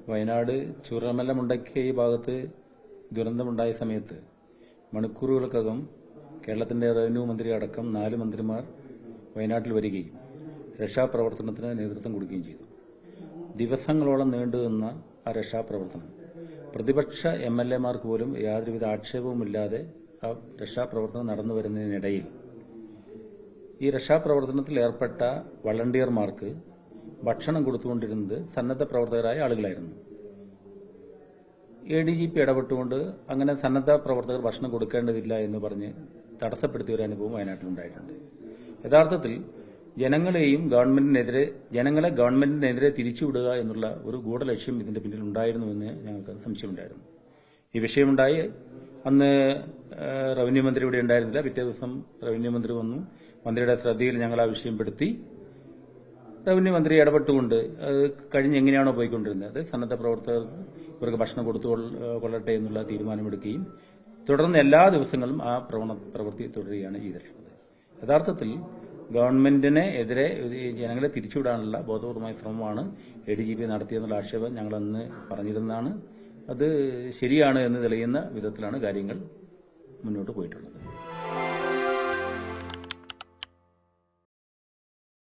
വയനാട് ചൂരൽമല മുണ്ടക്കൈ ഭാഗത്ത് ദുരന്തമുണ്ടായ സമയത്ത് മണിക്കൂറുകൾക്കകം കേരളത്തിന്റെ റവന്യൂ മന്ത്രി അടക്കം 4 മന്ത്രിമാർ വയനാട്ടിൽ വരികയും രക്ഷാപ്രവർത്തനത്തിന് നേതൃത്വം കൊടുക്കുകയും ചെയ്തു. ദിവസങ്ങളോളം നീണ്ടുനിന്ന ആ രക്ഷാപ്രവർത്തനം പ്രതിപക്ഷ MLA-മാർക്ക് പോലും യാതൊരുവിധ ആക്ഷേപവുമില്ലാതെ ആ രക്ഷാപ്രവർത്തനം നടന്നു വരുന്നതിനിടയിൽ ഈ രക്ഷാപ്രവർത്തനത്തിൽ ഏർപ്പെട്ട വളണ്ടിയർമാർക്ക് ഭക്ഷണം കൊടുത്തുകൊണ്ടിരുന്നത് സന്നദ്ധ പ്രവർത്തകരായ ആളുകളായിരുന്നു. ADGP ഇടപെട്ടുകൊണ്ട് അങ്ങനെ സന്നദ്ധ പ്രവർത്തകർ ഭക്ഷണം കൊടുക്കേണ്ടതില്ല എന്ന് പറഞ്ഞ് തടസ്സപ്പെടുത്തിയ ഒരു അനുഭവം വയനാട്ടിലുണ്ടായിട്ടുണ്ട്. യഥാർത്ഥത്തിൽ ജനങ്ങളെ ഗവൺമെന്റിനെതിരെ തിരിച്ചുവിടുക എന്നുള്ള ഒരു ഗൂഢലക്ഷ്യം ഇതിന്റെ പിന്നിൽ ഉണ്ടായിരുന്നുവെന്ന് ഞങ്ങൾക്ക് സംശയമുണ്ടായിരുന്നു. ഈ വിഷയമുണ്ടായി അന്ന് റവന്യൂ മന്ത്രി ഇവിടെ ഉണ്ടായിരുന്നില്ല. പിറ്റേ ദിവസം റവന്യൂ മന്ത്രി വന്നു. മന്ത്രിയുടെ ശ്രദ്ധയിൽ ഞങ്ങൾ ആ വിഷയം പെടുത്തി. റവന്യൂ മന്ത്രി ഇടപെട്ടുകൊണ്ട് അത് കഴിഞ്ഞ് എങ്ങനെയാണോ പോയിക്കൊണ്ടിരുന്നത് സന്നദ്ധ പ്രവർത്തകർ ഇവർക്ക് ഭക്ഷണം കൊടുത്തുകൊള്ളട്ടെ എന്നുള്ള തീരുമാനമെടുക്കുകയും തുടർന്ന് എല്ലാ ദിവസങ്ങളും ആ പ്രവൃത്തി തുടരുകയാണ് ചെയ്തിട്ടുള്ളത്. യഥാർത്ഥത്തിൽ ഗവൺമെന്റിനെതിരെ ജനങ്ങളെ തിരിച്ചുവിടാനുള്ള ബോധപൂർവമായ ശ്രമമാണ് ADGP നടത്തിയെന്നുള്ള ആക്ഷേപം ഞങ്ങൾ അന്ന് പറഞ്ഞിരുന്നതാണ്. അത് ശരിയാണ് എന്ന് തെളിയുന്ന വിധത്തിലാണ് കാര്യങ്ങൾ മുന്നോട്ട് പോയിട്ടുള്ളത്.